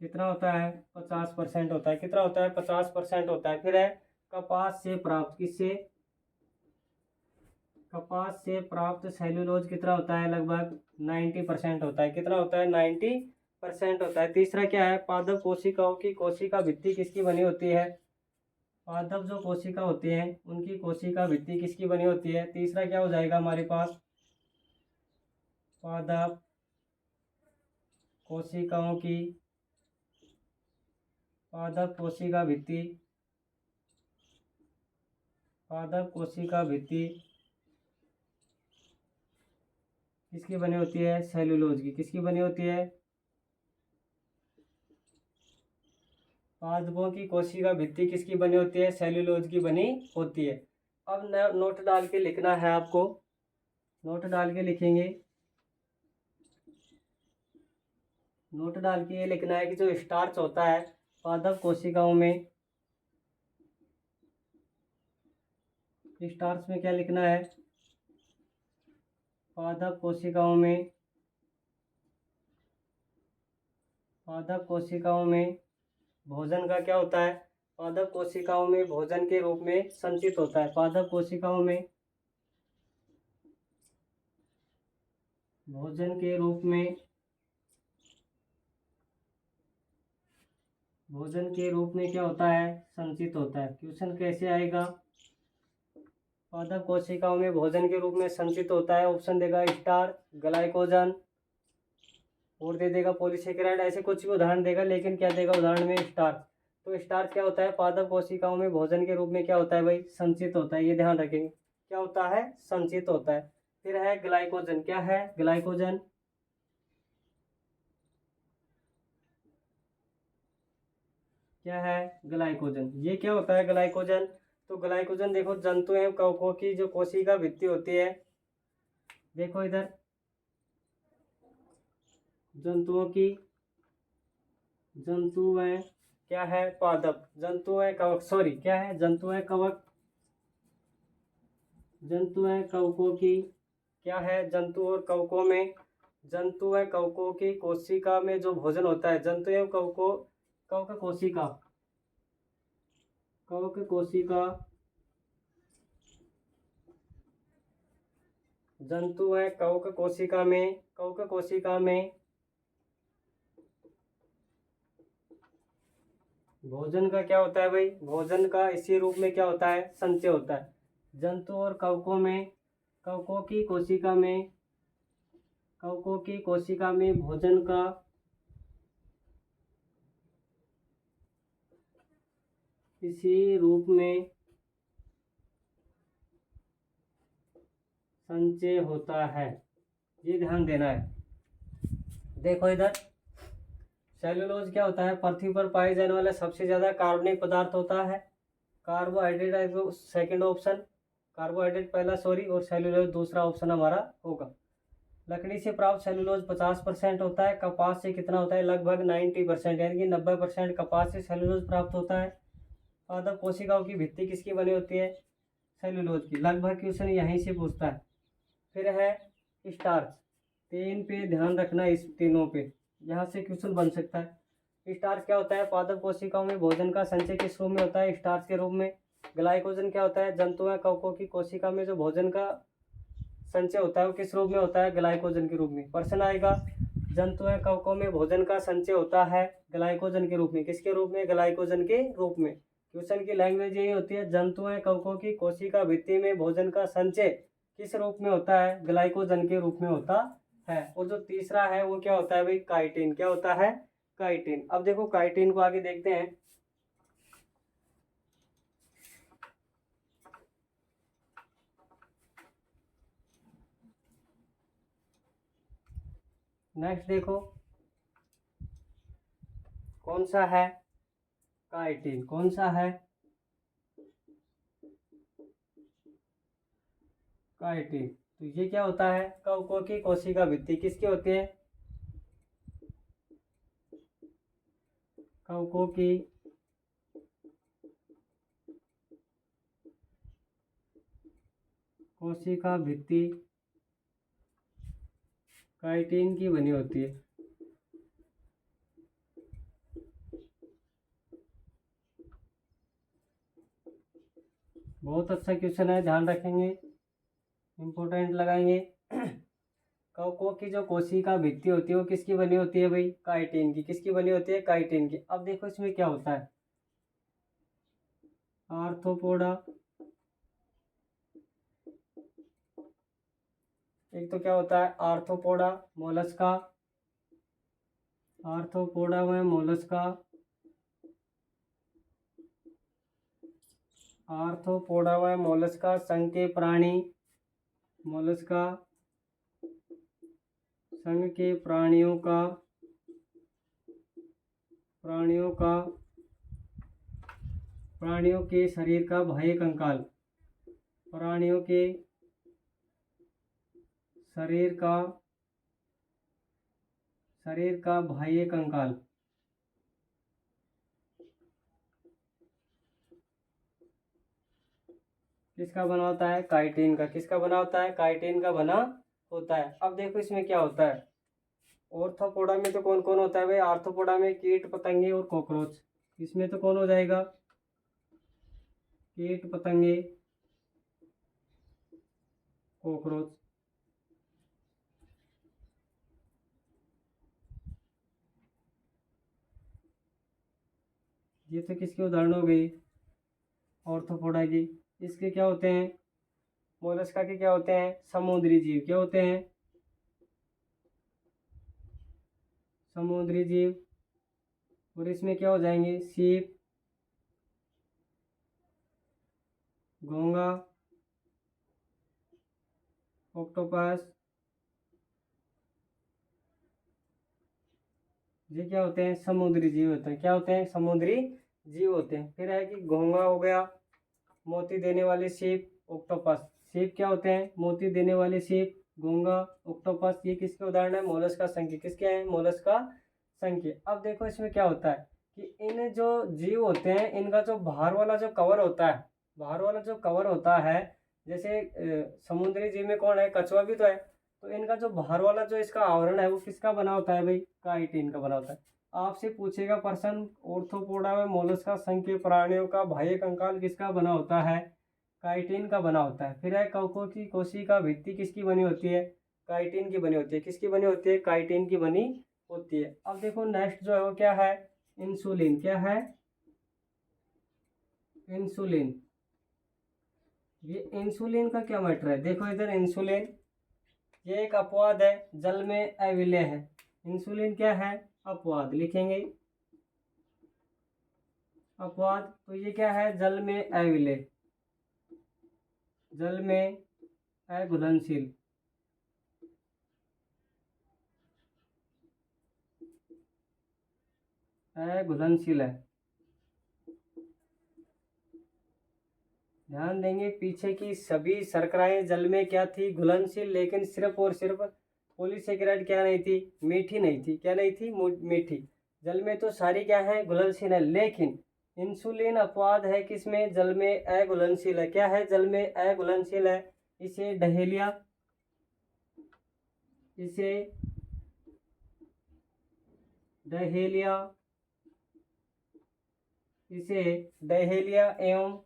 कितना होता है, 50% होता है। कितना होता है, 50% होता है। फिर है कपास से प्राप्त, किससे, कपास से प्राप्त सेल्यूलोज कितना होता है, लगभग 90% होता है। कितना होता है, 90% होता है। तीसरा क्या है, पादप कोशिकाओं की कोशिका भित्ति किसकी बनी होती है, पादप जो कोशिका होते हैं उनकी कोशिका भित्ति किसकी बनी होती है। तीसरा क्या हो जाएगा हमारे पास, पादप कोशिकाओं की, पादप कोशिका भित्ति, पादप कोशिका भित्ति किसकी बनी होती है, सेल्यूलोज की। किसकी बनी होती है, पादपों की कोशिका भित्ति किसकी बनी होती है, सेल्यूलोज की बनी होती है। अब नोट डाल के लिखना है आपको, नोट डाल के लिखेंगे, नोट डाल के ये लिखना है कि जो स्टार्च होता है पादप कोशिकाओं में, स्टार्च में क्या लिखना है, पादप कोशिकाओं में, पादप कोशिकाओं में भोजन का क्या होता है, पादप कोशिकाओं में भोजन के रूप में संचित होता है। पादप कोशिकाओं में भोजन के रूप में, भोजन के रूप में क्या होता है, संचित होता है। क्वेश्चन कैसे आएगा, पादप कोशिकाओं में भोजन के रूप में संचित होता है। ऑप्शन देगा स्टार, ग्लाइकोजन, और दे देगा पॉलीसेकेराइड। ऐसे कुछ भी उदाहरण देगा, लेकिन क्या देगा उदाहरण में, स्टार्च। तो स्टार्च क्या होता है, पादप कोशिकाओं में भोजन के रूप में क्या होता है भाई, संचित होता है। ये ध्यान रखेंगे, क्या होता है, संचित होता है। फिर है ग्लाइकोजन। क्या है, ग्लाइकोजन, क्या है, ग्लाइकोजन। ये क्या होता है, ग्लाइकोजन। तो ग्लाइकोजन देखो, जंतु एवं कवकों की जो कोशिका भित्ति होती है, देखो इधर, जंतुओं की, जंतु में क्या है पादप, जंतु है कवक, सॉरी क्या है जंतु है कवक, जंतु है कवकों की, क्या है जंतु और कवकों में, जंतु है कवकों की कोशिका में जो भोजन होता है, जंतु एवं कवकों, कवक कोशिका, कवक कोशिका, जंतु है कवक कोशिका में, कवक कोशिका में भोजन का क्या होता है भाई, भोजन का इसी रूप में क्या होता है संचय होता है। जंतु और कवकों में, कवकों की कोशिका में, कवकों की कोशिका में भोजन का इसी रूप में संचय होता है, ये ध्यान देना है। देखो इधर सेलुलोज क्या होता है, पृथ्वी पर पाए जाने वाला सबसे ज़्यादा कार्बनिक पदार्थ होता है। कार्बोहाइड्रेट है तो सेकंड ऑप्शन, कार्बोहाइड्रेट पहला सॉरी, और सेलुलोज दूसरा ऑप्शन हमारा होगा। लकड़ी से प्राप्त सेलुलोज 50% होता है, कपास से कितना होता है लगभग 90%, यानी कि 90% कपास से सेलुलोज प्राप्त होता है। पादप कोशिकाओं की भित्ति किसकी बनी होती है, सेलुलोज की, लगभग क्वेश्चन यहीं से पूछता है। फिर है स्टार्च, तीन पे ध्यान रखना, इस तीनों पे यहाँ से क्वेश्चन बन सकता है। स्टार्च क्या होता है, पादप कोशिकाओं में भोजन का संचय किस रूप में होता है, स्टार्च के रूप में। ग्लाइकोजन क्या होता है, जंतु या कवकों की कोशिका में जो भोजन का संचय होता है वो किस रूप में होता है, ग्लाइकोजन के रूप में। प्रश्न आएगा जंतु या कवकों में भोजन का संचय होता है ग्लाइकोजन के रूप में, किसके रूप में, ग्लाइकोजन के रूप में। क्वेश्चन की लैंग्वेज यही होती है, जंतु या कवकों की कोशिका भित्ति में भोजन का संचय किस रूप में होता है, ग्लाइकोजन के रूप में होता है। और जो तीसरा है वो क्या होता है भाई, काइटिन, क्या होता है, काइटिन। अब देखो काइटिन को आगे देखते हैं। नेक्स्ट देखो कौन सा है, काइटिन, कौन सा है, काइटिन। तो ये क्या होता है, कवकों की कोशिका भित्ति किसकी होती है, कवकों की कोशिका भित्ति काइटिन की बनी होती है। बहुत अच्छा क्वेश्चन है, ध्यान रखेंगे, इम्पोर्टेंट लगाएंगे। कवकों की जो कोशिका भित्ति होती है वो किसकी बनी होती है भाई, काइटिन की, किसकी बनी होती है, काइटिन की। अब देखो इसमें क्या होता है, आर्थ्रोपोडा, एक तो क्या होता है आर्थ्रोपोडा मोलस्का, आर्थ्रोपोडा में मोलस्का, आर्थ्रोपोडा में मोलस्का संघ के प्राणी, मोलस्का संघ के प्राणियों का, प्राणियों के शरीर का बाह्य कंकाल, प्राणियों के शरीर का बाह्य कंकाल, किसका बना होता है, काइटिन का, किसका बना होता है, काइटिन का बना होता है। अब देखो इसमें क्या होता है, ऑर्थोपोडा में तो कौन कौन होता है भाई, आर्थ्रोपोडा में कीट पतंगे और कॉकरोच, इसमें तो कौन हो जाएगा, कीट पतंगे कॉकरोच। ये तो किसके उदाहरण हो गई, ऑर्थोपोडा की। इसके क्या होते हैं, मोलस्का के क्या होते हैं, समुद्री जीव, क्या होते हैं, समुद्री जीव। और इसमें क्या हो जाएंगे, सीप, घोंगा, ऑक्टोपस, ये क्या होते हैं, समुद्री जीव होते हैं, क्या होते हैं, समुद्री जीव होते हैं। फिर है कि घोंगा हो गया, मोती देने वाले सीप, ऑक्टोपस, सीप क्या होते हैं, मोती देने वाले सीप, घोंगा, ऑक्टोपस, ये किसके उदाहरण है, मोलस्का संघ के, किसके हैं, मोलस्का संघ के। अब देखो इसमें क्या होता है, कि इन जो जीव होते हैं इनका जो बाहर वाला जो कवर होता है, बाहर वाला जो कवर होता है, जैसे समुद्री जीव में कौन है, कछुआ भी तो है। तो इनका जो बाहर वाला जो इसका आवरण है वो किसका बना होता है भाई, काइटिन का बना होता है। आपसे पूछेगा प्रश्न, ऑर्थोपोडा में मोलस्का संघ के प्राणियों का बाह्य कंकाल किसका बना होता है, काइटिन का बना होता है। फिर है कवकों की कोशिका भित्ति किसकी बनी होती है, काइटिन की बनी होती है। किसकी बनी होती है, काइटिन की बनी होती है। अब देखो नेक्स्ट जो है वो क्या है, इंसुलिन। क्या है, इंसुलिन। ये इंसुलिन का क्या मैटर है, देखो इधर इंसुलिन, ये एक अपवाद है, जल में अविलय है। इंसुलिन क्या है, अपवाद लिखेंगे, अपवाद। तो ये क्या है, जल में अविलय, जल में अघुलनशील। अघुलनशील है। ध्यान देंगे पीछे की सभी शर्कराएं जल में क्या थी, घुलनशील, लेकिन सिर्फ और सिर्फ पॉलीसेकेराइड क्या नहीं थी, मीठी नहीं थी। क्या नहीं थी, मीठी। जल में तो सारी क्या है, घुलनशील है, लेकिन इंसुलिन अपवाद है किसमें, जल में अघुलनशील है। क्या है, जल में अघुलनशील है। इसे डहेलिया, इसे डहेलिया, इसे डहेलिया एवं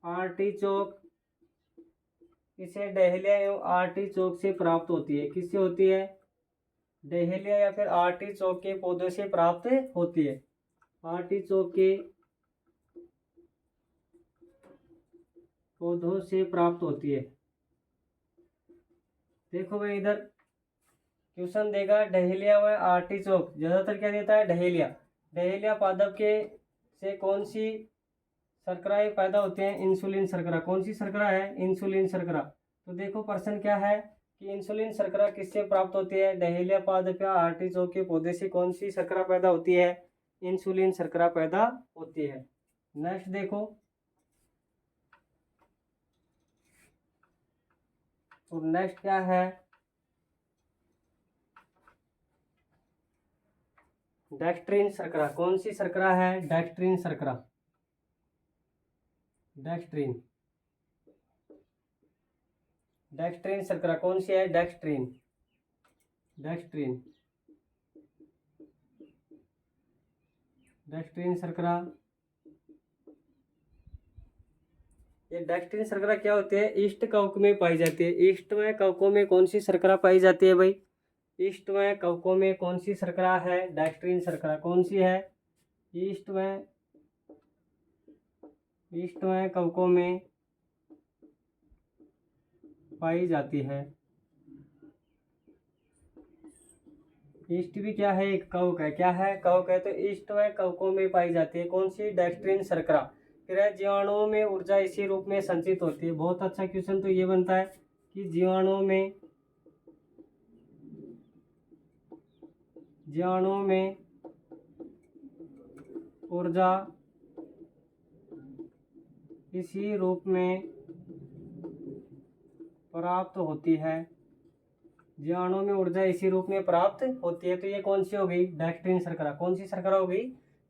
आर्टिचोक, इसे डहेलिया एवं आर्टिचोक से प्राप्त होती है। किससे होती है, डहेलिया या फिर आर्टिचोक के पौधों से प्राप्त होती है। आर्टिचोक के पौधों से प्राप्त होती है। देखो भाई इधर क्वेश्चन देगा डहेलिया व आर्टिचोक, ज्यादातर क्या देता है, डहेलिया। डहेलिया पादप के से कौन सी शर्कराएं पैदा होते हैं, इंसुलिन शर्करा। कौन सी शर्करा है, इंसुलिन शर्करा। तो देखो प्रश्न क्या है कि इंसुलिन शर्करा किससे प्राप्त होती है, डहेलिया पादप या आर्टिचोक के पौधे से कौन सी शर्करा पैदा होती है, इंसुलिन शर्करा पैदा होती है। नेक्स्ट देखो, तो नेक्स्ट क्या है, डेक्स्ट्रिन शर्करा। कौन सी शर्करा है, डेक्स्ट्रिन शर्करा, डेक्स्ट्रिन। डेक्स्ट्रिन शर्करा कौन सी है, डेक्स्ट्रिन, डेक्स्ट्रिन, डेक्स्ट्रिन शर्करा। ये डेक्स्ट्रिन शर्करा क्या होती है, ईस्ट कवक में पाई जाती है। ईस्टमय कवकों में कौन सी शर्करा पाई जाती है भाई, ईस्टमय कवकों में कौन सी शर्करा है, डेक्स्ट्रिन शर्करा। कौन सी है, ईस्टमय, ईस्टमय कवकों में पाई जाती है। ईस्ट भी क्या है, एक कवक है। क्या है, कवक है। तो ईस्टमय कवकों में पाई जाती है कौन सी, डेक्स्ट्रिन शर्करा। फिर है जीवाणुओं में ऊर्जा इसी रूप में संचित होती है। बहुत अच्छा क्वेश्चन तो ये बनता है कि जीवाणुओं में, जीवाणुओं में ऊर्जा इसी रूप में प्राप्त होती है। जीवाणुओं में ऊर्जा इसी रूप में प्राप्त होती है। तो ये कौन सी हो गई, डेक्स्ट्रिन शर्करा। कौन सी शर्करा हो गई,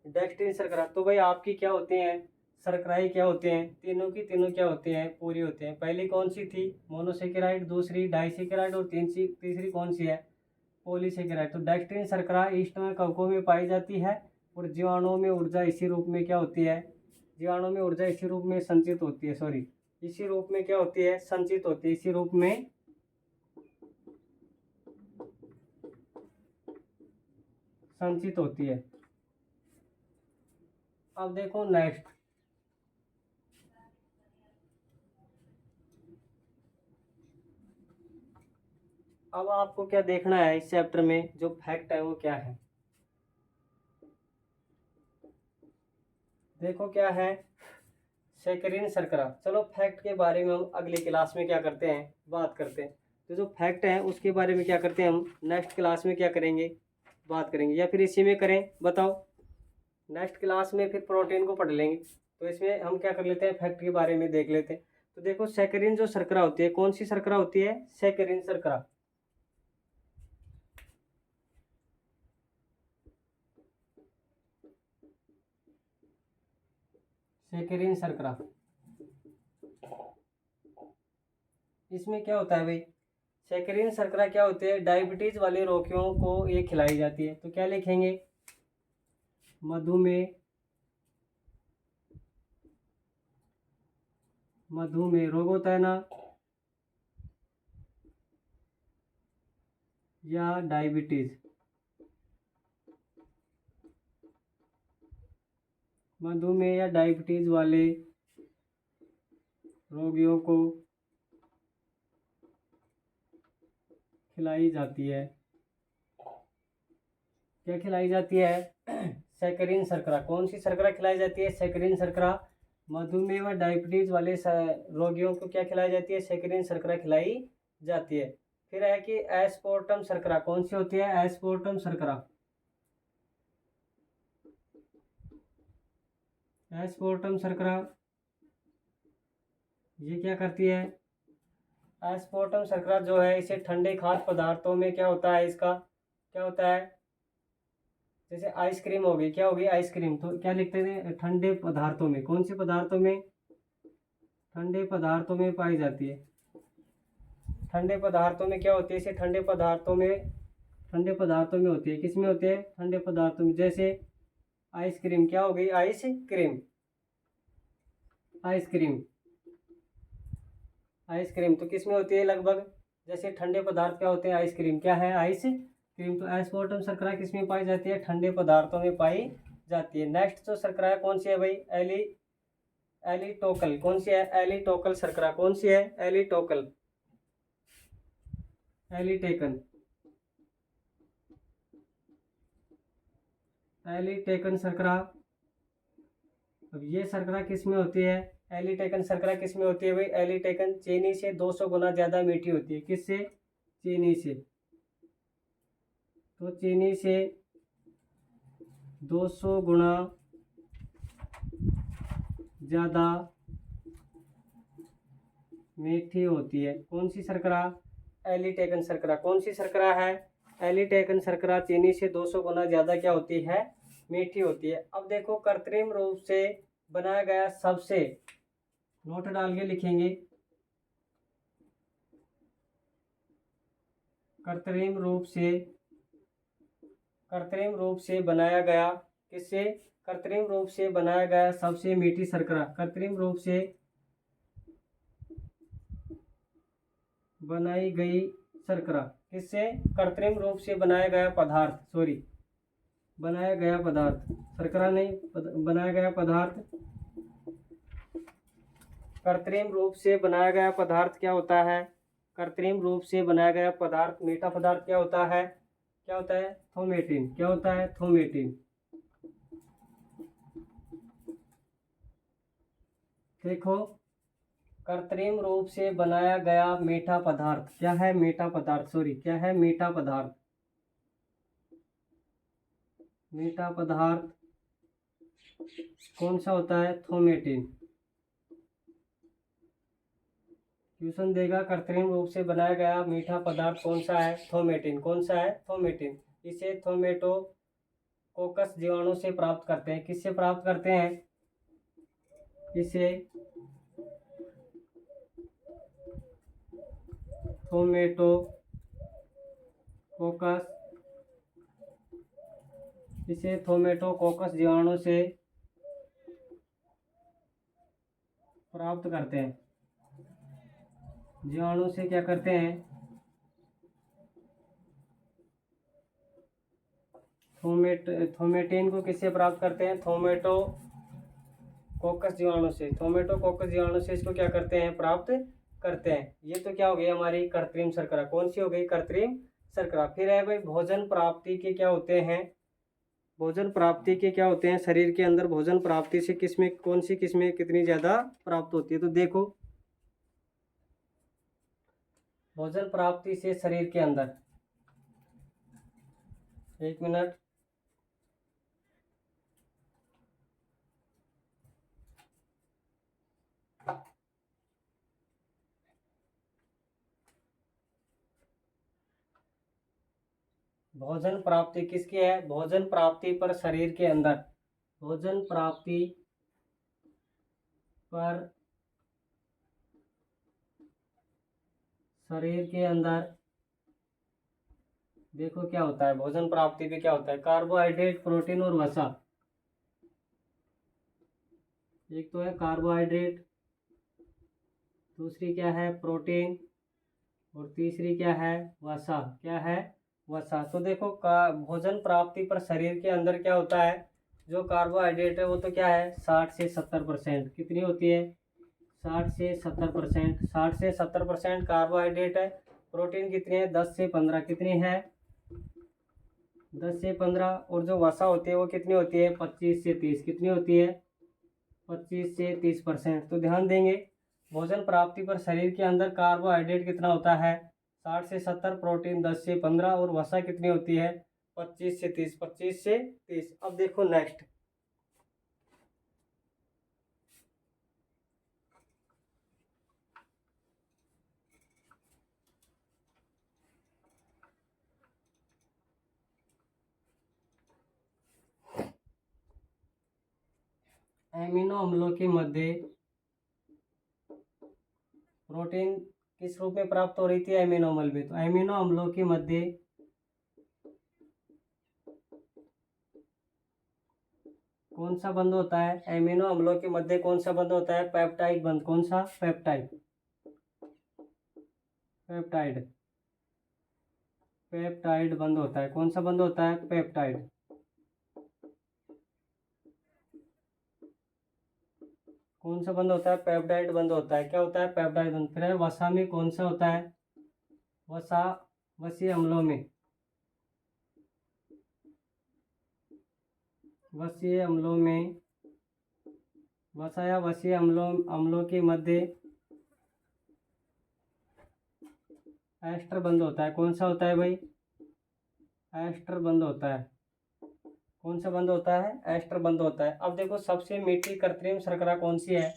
डेक्स्ट्रिन शर्करा। तो भाई आपकी क्या होते हैं, शर्कराएं क्या होते हैं, तीनों की तीनों क्या होते हैं, पूरी होते हैं। पहली कौन सी थी, मोनोसेकेराइड, दूसरी डाइसेकेराइड और तीसरी कौन सी है, पॉलीसेकेराइड। तो डेक्स्ट्रिन शर्करा ईस्टमय कवकों में पाई जाती है और जीवाणुओं में ऊर्जा इसी रूप में क्या होती है, जीवाणुओं में ऊर्जा इसी रूप में संचित होती है, सॉरी इसी रूप में क्या होती है, संचित होती है, इसी रूप में संचित होती है। अब देखो नेक्स्ट, अब आपको क्या देखना है इस चैप्टर में, जो फैक्ट है वो क्या है। देखो क्या है, सेकेरिन शर्करा। चलो फैक्ट के बारे में हम अगली क्लास में क्या करते हैं, बात करते हैं। तो जो फैक्ट है उसके बारे में क्या करते हैं हम नेक्स्ट क्लास में क्या करेंगे, बात करेंगे, या फिर इसी में करें, बताओ। नेक्स्ट क्लास में फिर प्रोटीन को पढ़ लेंगे, तो इसमें हम क्या कर लेते हैं, फैक्ट के बारे में देख लेते हैं। तो देखो सेकेरिन जो शर्करा होती है, कौन सी शर्करा होती है, सेकेरिन शर्करा। सैकरीन शर्करा। इसमें क्या होता है भाई, सैकरीन शर्करा क्या होती है, डायबिटीज वाले रोगियों को ये खिलाई जाती है। तो क्या लिखेंगे, मधुमेह, मधुमेह रोग होता है ना, या डायबिटीज, मधुमेह या डायबिटीज वाले रोगियों को खिलाई जाती है। क्या खिलाई जाती है, सैकरीन शर्करा। कौन सी शर्करा खिलाई जाती है, सैकरीन शर्करा। मधुमेह व डायबिटीज वाले रोगियों को क्या खिलाई जाती है, सैकरीन शर्करा खिलाई जाती है। फिर है कि एस्पार्टम शर्करा। कौन सी होती है, एस्पार्टम शर्करा। एस्पार्टम शर्करा ये क्या करती है, एस्पार्टम शर्करा जो है इसे ठंडे खाद्य पदार्थों में क्या होता है, इसका क्या होता है, जैसे आइसक्रीम हो गई, क्या होगी आइसक्रीम, तो क्या लिखते थे, ठंडे पदार्थों में। कौन से पदार्थों में, ठंडे पदार्थों में पाई जाती है। ठंडे पदार्थों में क्या होती है, इसे ठंडे पदार्थों में, ठंडे पदार्थों में होती है। किस में होती है, ठंडे पदार्थों में। जैसे आइसक्रीम, क्या हो गई आइसक्रीम, आइसक्रीम, आइसक्रीम तो किस में होती है लगभग, जैसे ठंडे पदार्थ क्या होते हैं, आइसक्रीम क्या है, आइसक्रीम। तो एस्पार्टम शर्करा किस में पाई जाती है, ठंडे पदार्थों में पाई जाती है। नेक्स्ट जो शर्करा है कौन सी है भाई, एलिटोकल। कौन सी है, एलिटोकल शर्करा। कौन सी है, एलिटोकल, एलिटेकन, एलिटेकन शर्करा। अब ये शर्करा किस में होती है, एलिटेकन शर्करा किस में होती है भाई, एलिटेकन चीनी से 200 गुना ज़्यादा मीठी होती है। किससे, चीनी से। तो चीनी से 200 गुना ज़्यादा मीठी होती है। कौन सी शर्करा, एलिटेकन शर्करा। कौन सी शर्करा है, एलिटेकन शर्करा चीनी से 200 गुना ज़्यादा क्या होती है, मीठी होती है। अब देखो कृत्रिम रूप से बनाया गया सबसे, नोट डाल के लिखेंगे, कृत्रिम रूप से बनाया गया, किससे, कृत्रिम रूप से बनाया गया सबसे मीठी शर्करा। कृत्रिम रूप से बनाई गई शर्करा, किससे, कृत्रिम रूप से बनाया गया पदार्थ, सॉरी बनाया गया पदार्थ, शर्करा नहीं, बनाया गया पदार्थ। कृत्रिम रूप से बनाया गया पदार्थ क्या होता है, कृत्रिम रूप से बनाया गया पदार्थ, मीठा पदार्थ क्या होता है, क्या होता है, थोमेटिन। क्या होता है, थोमेटिन। देखो कृत्रिम रूप से बनाया गया मीठा पदार्थ क्या है, मीठा पदार्थ, सॉरी क्या है, मीठा पदार्थ। मीठा पदार्थ कौन सा होता है, थोमेटिन। क्वेश्चन देगा कृत्रिम रूप से बनाया गया मीठा पदार्थ कौन सा है, थोमेटिन। कौन सा है, थोमेटिन। इसे थोमेटो कोकस जीवाणु से प्राप्त करते हैं। किससे प्राप्त करते हैं, इसे थोमेटो कोकस, इसे थोमेटो कोकस जीवाणु से प्राप्त करते हैं। जीवाणु से क्या करते हैं, थोमेटिन को किससे प्राप्त करते हैं, थोमेटो कोकस जीवाणु से। थोमेटो कोकस जीवाणु से इसको क्या करते हैं, प्राप्त करते हैं। ये तो क्या हो गई हमारी कृत्रिम शर्करा। कौन सी हो गई, कृत्रिम शर्करा। फिर है भाई भोजन प्राप्ति के क्या होते हैं, भोजन प्राप्ति के क्या होते हैं, शरीर के अंदर भोजन प्राप्ति से किसमें, कौन सी किसमें कितनी ज़्यादा प्राप्त होती है। तो देखो भोजन प्राप्ति से शरीर के अंदर, एक मिनट, भोजन प्राप्ति किसकी है, भोजन प्राप्ति पर शरीर के अंदर, भोजन प्राप्ति पर शरीर के अंदर देखो क्या होता है, भोजन प्राप्ति पे क्या होता है, कार्बोहाइड्रेट, प्रोटीन और वसा। एक तो है कार्बोहाइड्रेट, दूसरी क्या है प्रोटीन, और तीसरी क्या है वसा। क्या है वसा। तो देखो का भोजन प्राप्ति पर शरीर के अंदर क्या होता है, जो कार्बोहाइड्रेट है वो तो क्या है 60 से 70%। कितनी होती है 60 से 70%। 60 से 70% कार्बोहाइड्रेट है। प्रोटीन कितनी है 10 से 15। कितनी है 10 से 15। और जो वसा होती है वो कितनी होती है 25 से 30। कितनी होती है 25 से 30%। तो ध्यान देंगे भोजन प्राप्ति पर शरीर के अंदर कार्बोहाइड्रेट कितना होता है 60 से 70, प्रोटीन 10 से 15 और वसा कितनी होती है 25 से 30। 25 से 30। अब देखो नेक्स्ट, एमिनो अम्लों के मध्य प्रोटीन किस रूप में प्राप्त हो रही थी एमिनो अम्ल में। तो एमिनो अम्लों के मध्य कौन सा बंध होता है, एमिनो अम्लों के मध्य कौन सा बंध होता है, पेप्टाइड बंध। कौन सा पेप्टाइड, पेप्टाइड, पेप्टाइड बंध होता है। कौन सा बंध होता है पेप्टाइड। कौन सा बंध होता है पेप्टाइड बंध होता है। क्या होता है पेप्टाइड बंध। फिर वसा में कौन सा होता है वसा, वसीय अम्लों में, वसीय अम्लों में वसा या वसीय अम्लों के मध्य एस्टर बंध होता है। कौन सा होता है भाई एस्टर बंध होता है। कौन सा बंध होता है एस्टर बंध होता है। अब देखो सबसे मीठी कृत्रिम शर्करा कौन सी है,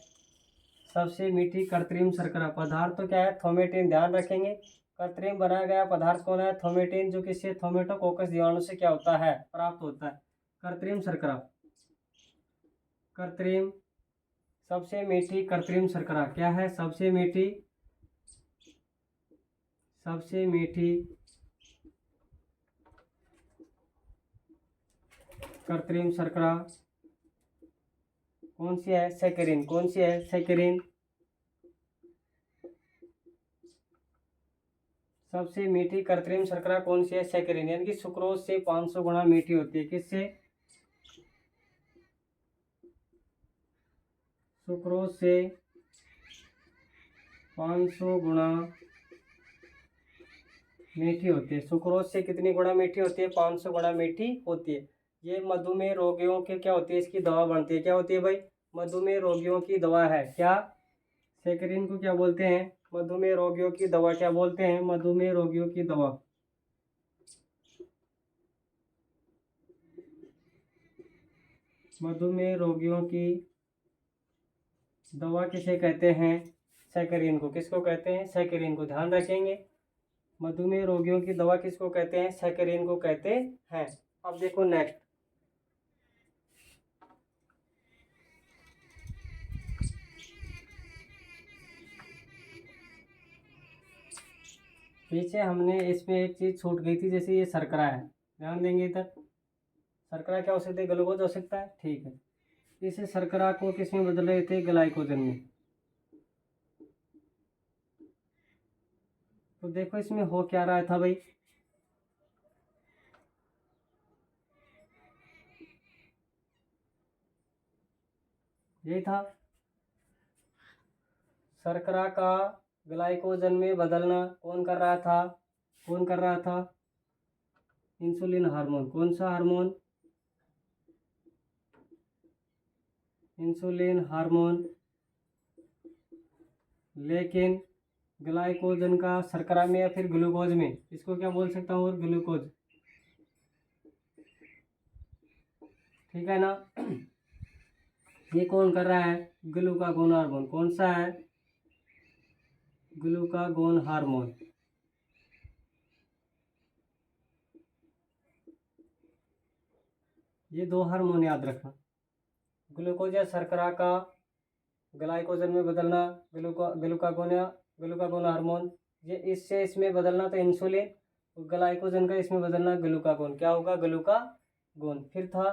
सबसे मीठी कृत्रिम शर्करा पदार्थ तो क्या है थोमेटिन। ध्यान रखेंगे कृत्रिम बनाया गया पदार्थ कौन है थोमेटिन, जो किससे थोमेटोकोकस जीवाणु से क्या होता है प्राप्त होता है कृत्रिम शर्करा। कृत्रिम, सबसे मीठी कृत्रिम शर्करा क्या है, सबसे मीठी, सबसे मीठी कृत्रिम शर्करा कौन सी है सैकरिन। कौन सी है सैकरिन। सबसे मीठी कृत्रिम शर्करा कौन सी है सैकरिन, यानी कि सुक्रोज से 500 गुना मीठी होती है। किससे, सुक्रोज से 500 गुना मीठी होती है। सुक्रोज से कितनी गुना मीठी होती है 500 गुना मीठी होती है। ये मधुमेह रोगियों के क्या होती है इसकी दवा बनती है। क्या होती है भाई मधुमेह रोगियों की दवा है। क्या सैकरिन को क्या बोलते हैं मधुमेह रोगियों की दवा। क्या बोलते हैं मधुमेह रोगियों की दवा। मधुमेह रोगियों की दवा किसे कहते हैं सैकरिन को। किसको कहते हैं सैकरिन को। ध्यान रखेंगे मधुमेह रोगियों की दवा किसको कहते हैं सैकरिन को कहते हैं। अब देखो नेक्स्ट, पीछे हमने इसमें एक चीज छूट गई थी, जैसे ये शर्करा है। ध्यान देंगे इधर, शर्करा क्या हो सकता है ग्लूकोज हो सकता है। ठीक है, इस शर्करा को किस में बदल रहे थे ग्लाइकोजन में। तो देखो इसमें हो क्या रहा था भाई, यही था शर्करा का ग्लाइकोजन में बदलना कौन कर रहा था, कौन कर रहा था इंसुलिन हार्मोन। कौन सा हार्मोन, इंसुलिन हार्मोन। लेकिन ग्लाइकोजन का शर्करा में या फिर ग्लूकोज में, इसको क्या बोल सकता हूँ ग्लूकोज। ठीक है ना। ये कौन कर रहा है ग्लूकागोन हार्मोन। कौन सा है ग्लूकागोन हार्मोन। ये दो हार्मोन याद रखना, ग्लूकोज या शर्करा का ग्लाइकोजन में बदलना ग्लूकागोन हार्मोन, ये इससे इसमें बदलना तो इंसुलिन, ग्लाइकोजन का इसमें बदलना ग्लूकागोन, क्या होगा ग्लूकागोन। फिर था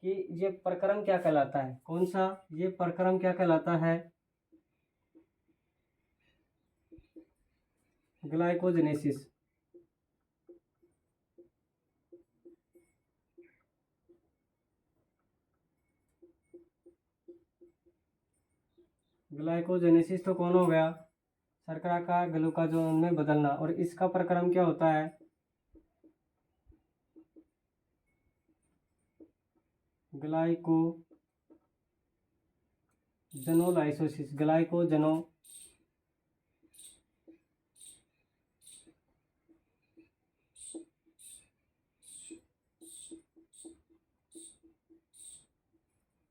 कि ये प्रक्रम क्या कहलाता है, कौन सा, ये प्रक्रम क्या कहलाता है, ग्लाइकोजेनेसिस। ग्लाइकोजेनेसिस तो कौन हो गया, शर्करा का ग्लूकागोन में बदलना, और इसका प्रक्रम क्या होता है, ग्लाइकोजनोलाइसोसिस,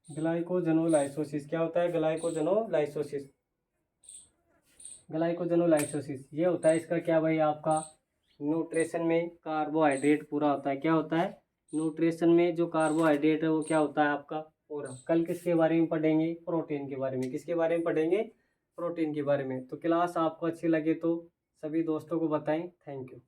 ग्लाइकोजनोलाइसोसिस क्या होता है, ग्लाइकोजनोलाइसोसिस ये होता है इसका क्या भाई, आपका न्यूट्रिशन में कार्बोहाइड्रेट पूरा होता है, क्या होता है, न्यूट्रिशन में जो कार्बोहाइड्रेट है वो क्या होता है आपका पूरा। कल किसके बारे में पढ़ेंगे, प्रोटीन के बारे में, किसके बारे में पढ़ेंगे, प्रोटीन के बारे में। तो क्लास आपको अच्छी लगे तो सभी दोस्तों को बताएं। Thank you.